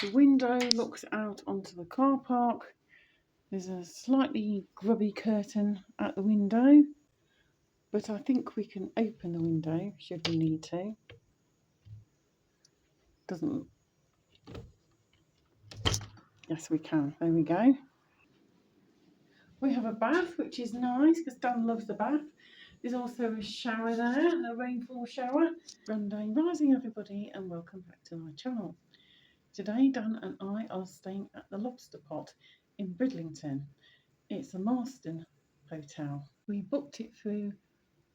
The window looks out onto the car park. There's a slightly grubby curtain at the window, but I think we can open the window should we need to. Doesn't. Yes, we can. There we go. We have a bath, which is nice because Dan loves the bath. There's also a shower there, a rainfall shower. Sunday rising, everybody, and welcome back to my channel. Today, Dan and I are staying at the Lobster Pot in Bridlington. It's a Marston hotel. We booked it through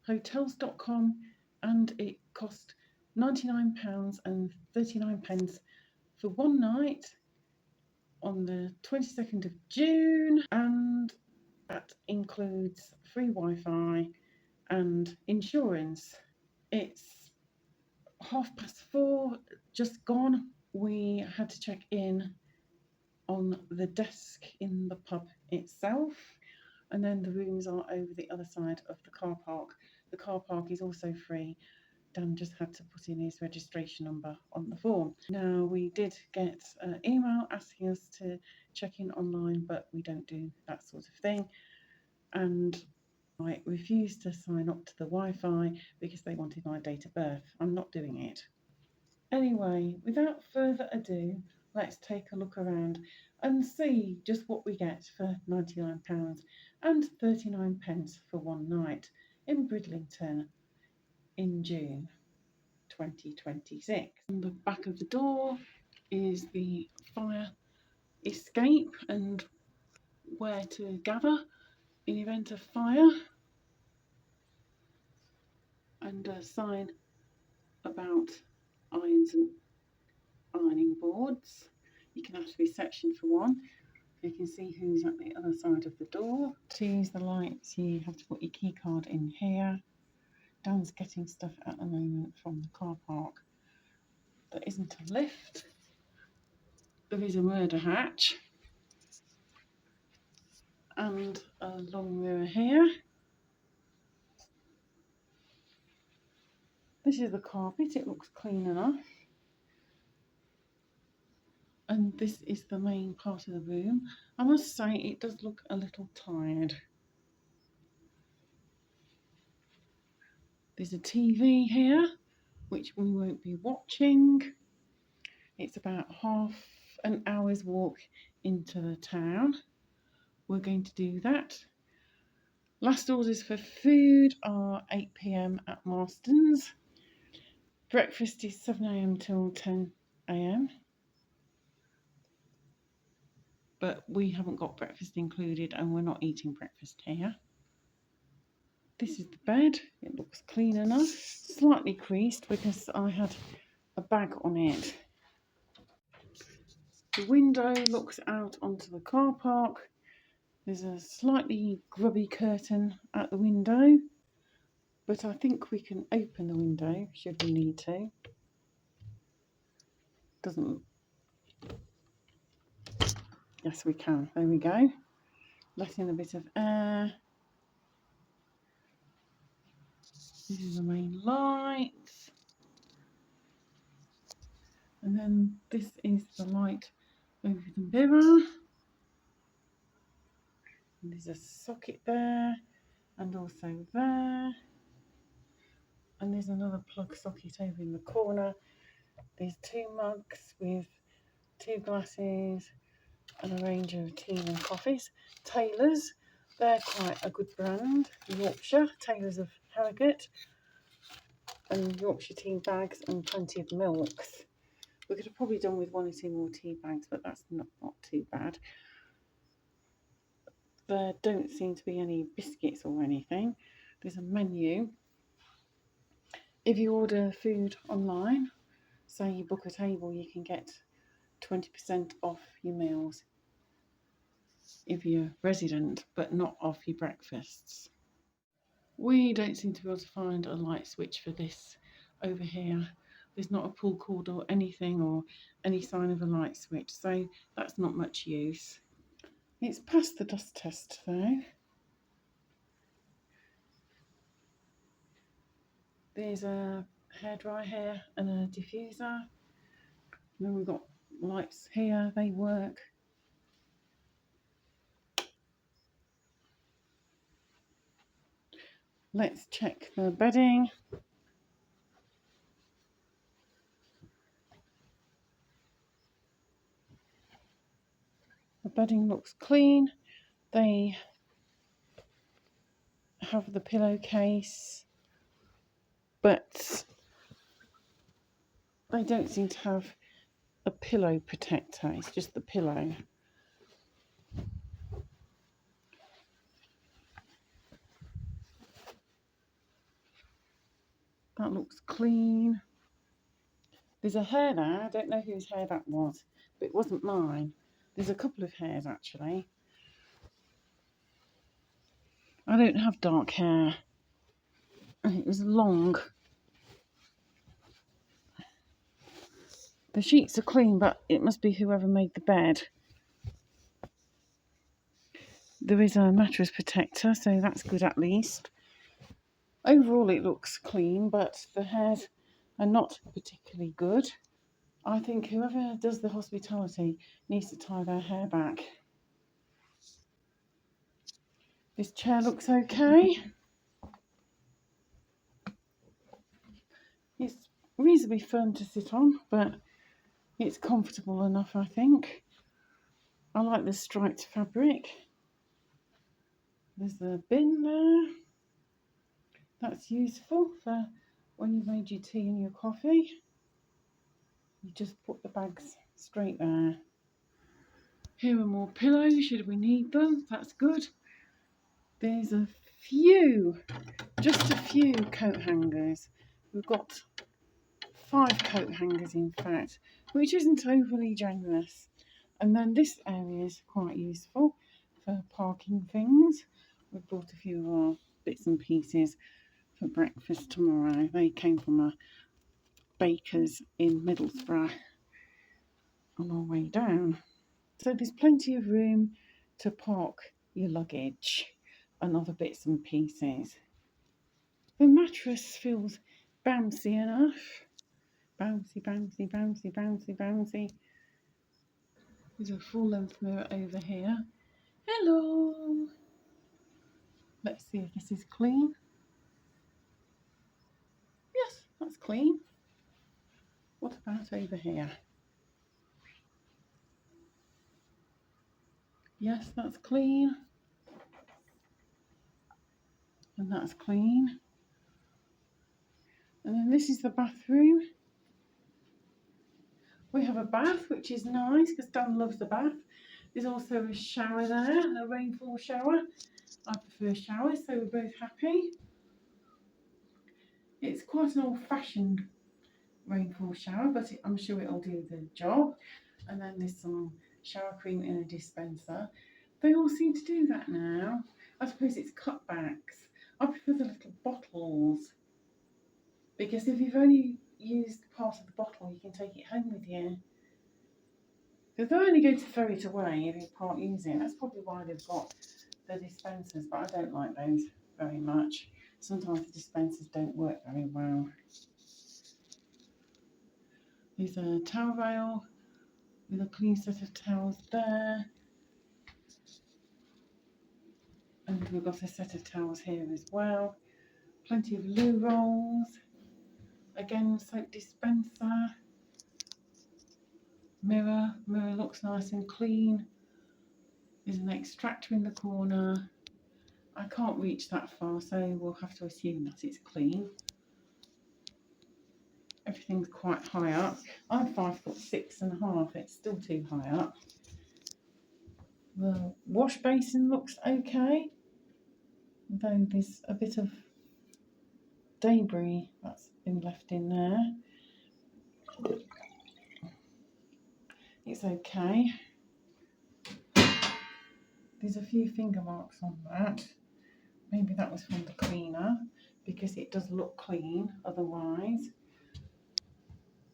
hotels.com and it cost £99.39 for one night on the 22nd of June, and that includes free Wi-Fi and insurance. It's 4:30, just gone. We had to check in on the desk in the pub itself, and then the rooms are over the other side of the car park. The car park is also free. Dan just had to put in his registration number on the form. Now, we did get an email asking us to check in online, but we don't do that sort of thing. And I refused to sign up to the Wi-Fi because they wanted my date of birth. I'm not doing it. Anyway, without further ado, let's take a look around and see just what we get for £99.39 for one night in Bridlington in June 2026. On the back of the door is the fire escape and where to gather in event of fire, and a sign about irons and ironing boards. You can ask reception for one. You can see who's at the other side of the door. To use the lights, you have to put your key card in here. Dan's getting stuff at the moment from the car park. There isn't a lift. There is a murder hatch and a long mirror here. This is the carpet. It looks clean enough. And this is the main part of the room. I must say it does look a little tired. There's a TV here, which we won't be watching. It's about half an hour's walk into the town. We're going to do that. Last orders for food are 8 p.m. at Marston's. Breakfast is 7 a.m. till 10 a.m. But we haven't got breakfast included and we're not eating breakfast here. This is the bed. It looks clean enough. Slightly creased because I had a bag on it. The window looks out onto the car park. There's a slightly grubby curtain at the window, but I think we can open the window should we need to. Doesn't. Yes, we can. There we go. Let in a bit of air. This is the main light. And then this is the light over the mirror. And there's a socket there and also there. And there's another plug socket over in the corner. There's two mugs with two glasses and a range of teas and coffees. Taylor's, they're quite a good brand. Yorkshire, Taylor's of Harrogate, and Yorkshire tea bags and plenty of milks. We could have probably done with one or two more tea bags, but that's not too bad. There don't seem to be any biscuits or anything. There's a menu. If you order food online, say you book a table, you can get 20% off your meals if you're resident, but not off your breakfasts. We don't seem to be able to find a light switch for this over here. There's not a pull cord or anything or any sign of a light switch, so that's not much use. It's passed the dust test though. There's a hairdryer here and a diffuser. Then we've got Lights here, they work. Let's check the bedding. The bedding looks clean. They have the pillowcase, but they don't seem to have a pillow protector. It's just the pillow. That looks clean. There's a hair there. I don't know whose hair that was, but it wasn't mine. There's a couple of hairs actually. I don't have dark hair. It was long. The sheets are clean, but it must be whoever made the bed. There is a mattress protector, so that's good at least. Overall it looks clean, but the hairs are not particularly good. I think whoever does the hospitality needs to tie their hair back. This chair looks okay. It's reasonably firm to sit on, but it's comfortable enough, I think. I like the striped fabric. There's the bin there. That's useful for when you've made your tea and your coffee. You just put the bags straight there. Here are more pillows should we need them. That's good. There's a few, just a few coat hangers. We've got 5 coat hangers in fact, which isn't overly generous. And then this area is quite useful for parking things. We've brought a few of our bits and pieces for breakfast tomorrow. They came from a baker's in Middlesbrough on our way down. So there's plenty of room to park your luggage and other bits and pieces. The mattress feels bouncy enough. Bouncy, bouncy, bouncy, bouncy, bouncy. There's a full length mirror over here. Hello! Let's see if this is clean. Yes, that's clean. What about over here? Yes, that's clean. And that's clean. And then this is the bathroom. We have a bath, which is nice because Dan loves the bath. There's also a shower there, a rainfall shower. I prefer showers, so we're both happy. It's quite an old-fashioned rainfall shower, but I'm sure it'll do the job. And then there's some shower cream in a dispenser. They all seem to do that now. I suppose it's cutbacks. I prefer the little bottles, because if you've only used part of the bottle, you can take it home with you. Because they're only going to throw it away if you can't use it. That's probably why they've got the dispensers, but I don't like those very much. Sometimes the dispensers don't work very well. There's a towel rail with a clean set of towels there. And we've got a set of towels here as well. Plenty of loo rolls. Again, soap dispenser. Mirror looks nice and clean. There's an extractor in the corner. I can't reach that far, so we'll have to assume that it's clean. Everything's quite high up. I'm 5'6½". It's still too high up. The wash basin looks okay, though there's a bit of debris that's been left in there. It's okay. There's a few finger marks on that. Maybe that was from the cleaner, because it does look clean otherwise.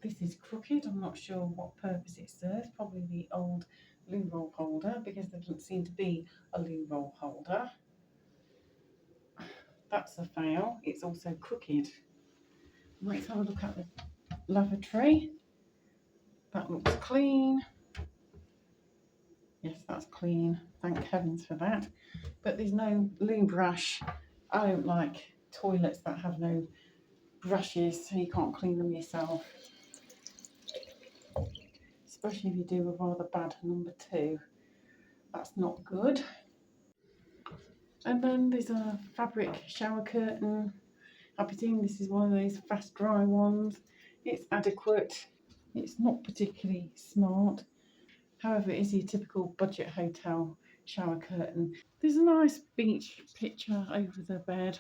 This is crooked. I'm not sure what purpose it serves. Probably the old loo roll holder, because there doesn't seem to be a loo roll holder. That's a fail. It's also crooked. Let's have a look at the lavatory. That looks clean. Yes, that's clean. Thank heavens for that. But there's no loo brush. I don't like toilets that have no brushes, so you can't clean them yourself. Especially if you do a rather bad number 2. That's not good. And then there's a fabric shower curtain. I presume this is one of those fast dry ones. It's adequate. It's not particularly smart. However, it is your typical budget hotel shower curtain. There's a nice beach picture over the bed.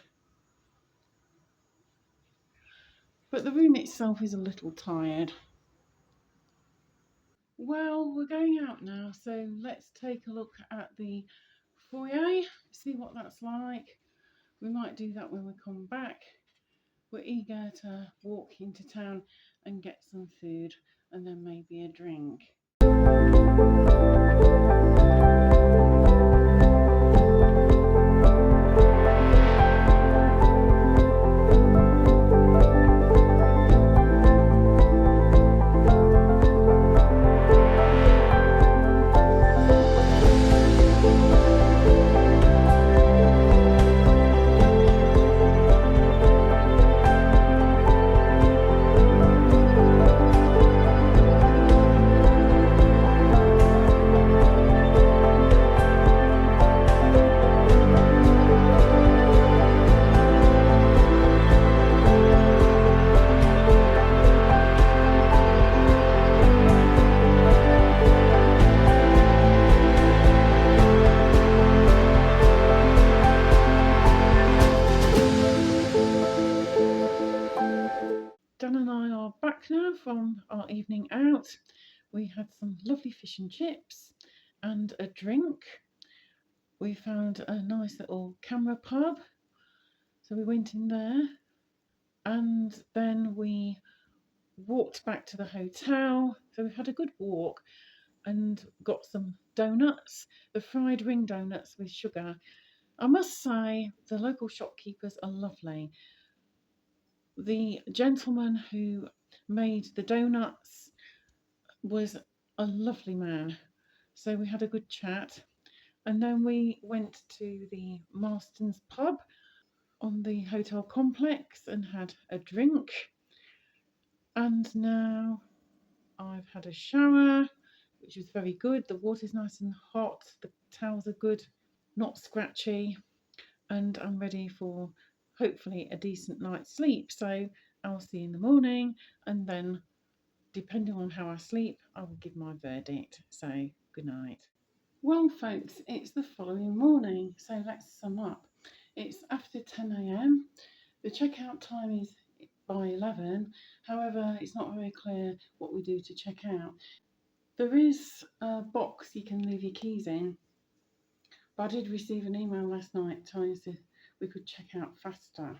But the room itself is a little tired. Well, we're going out now, so let's take a look at the foyer, see what that's like. We might do that when we come back. We're eager to walk into town and get some food and then maybe a drink. Dan and I are back now from our evening out. We had some lovely fish and chips and a drink. We found a nice little camera pub, so we went in there and then we walked back to the hotel. So we've had a good walk and got some donuts, the fried ring donuts with sugar. I must say the local shopkeepers are lovely. The gentleman who made the donuts was a lovely man, so we had a good chat, and then we went to the Marston's pub on the hotel complex and had a drink. And now I've had a shower, which was very good. The water's nice and hot, the towels are good, not scratchy, and I'm ready for hopefully a decent night's sleep. So I'll see you in the morning, and then depending on how I sleep, I will give my verdict. So good night. Well, folks, it's the following morning, so let's sum up. It's after 10 a.m. The checkout time is by 11. However, it's not very clear what we do to check out. There is a box you can leave your keys in, but I did receive an email last night telling us if we could check out faster.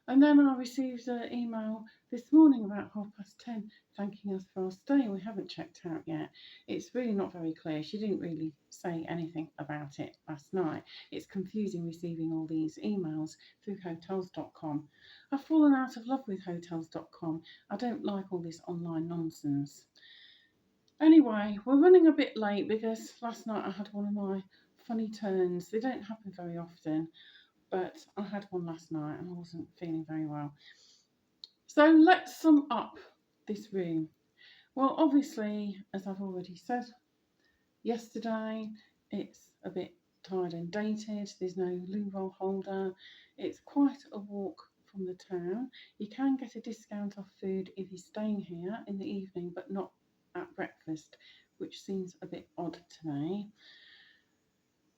And then I received an email this morning about 10:30 thanking us for our stay. We haven't checked out yet. It's really not very clear. She didn't really say anything about it last night. It's confusing receiving all these emails through hotels.com. I've fallen out of love with hotels.com. I don't like all this online nonsense. Anyway, we're running a bit late because last night I had one of my funny turns. They don't happen very often, but I had one last night and I wasn't feeling very well. So let's sum up this room. Well, obviously, as I've already said yesterday, it's a bit tired and dated. There's no loo roll holder. It's quite a walk from the town. You can get a discount off food if you're staying here in the evening, but not at breakfast, which seems a bit odd to me.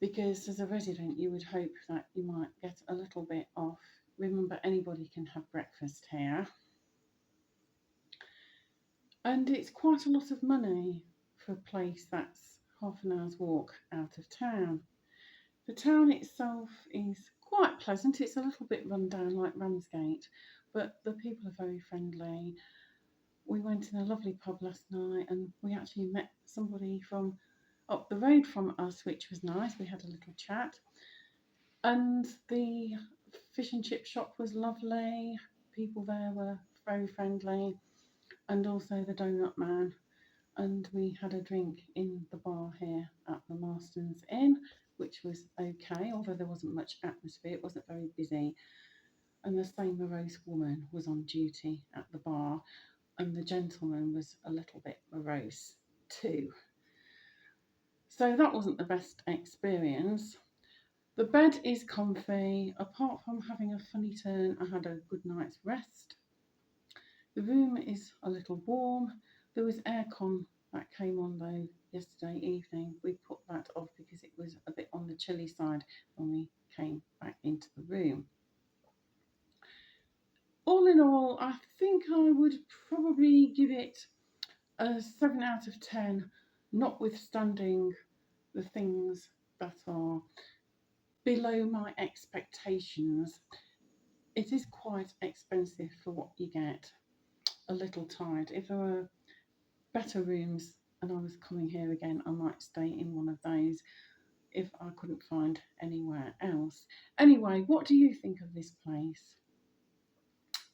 Because as a resident, you would hope that you might get a little bit off. Remember, anybody can have breakfast here. And it's quite a lot of money for a place that's half an hour's walk out of town. The town itself is quite pleasant. It's a little bit run down like Ramsgate, but the people are very friendly. We went in a lovely pub last night and we actually met somebody from up the road from us, which was nice. We had a little chat. And the fish and chip shop was lovely. People there were very friendly. And also the donut man. and we had a drink in the bar here at the Marston's Inn, which was okay, although there wasn't much atmosphere, it wasn't very busy. And the same morose woman was on duty at the bar, and the gentleman was a little bit morose too. So that wasn't the best experience. The bed is comfy. Apart from having a funny turn, I had a good night's rest. The room is a little warm. There was aircon that came on though yesterday evening. We put that off because it was a bit on the chilly side when we came back into the room. All in all, I think I would probably give it a 7 out of 10, notwithstanding the things that are below my expectations. It is quite expensive for what you get. A little tired. If there were better rooms and I was coming here again, I might stay in one of those if I couldn't find anywhere else. Anyway, what do you think of this place?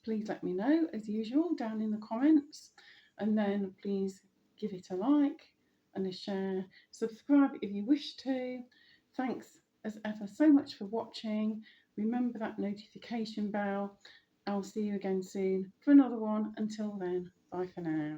Please let me know as usual down in the comments, and then please give it a like and a share. Subscribe if you wish to. Thanks as ever so much for watching. Remember that notification bell. I'll see you again soon for another one. Until then, bye for now.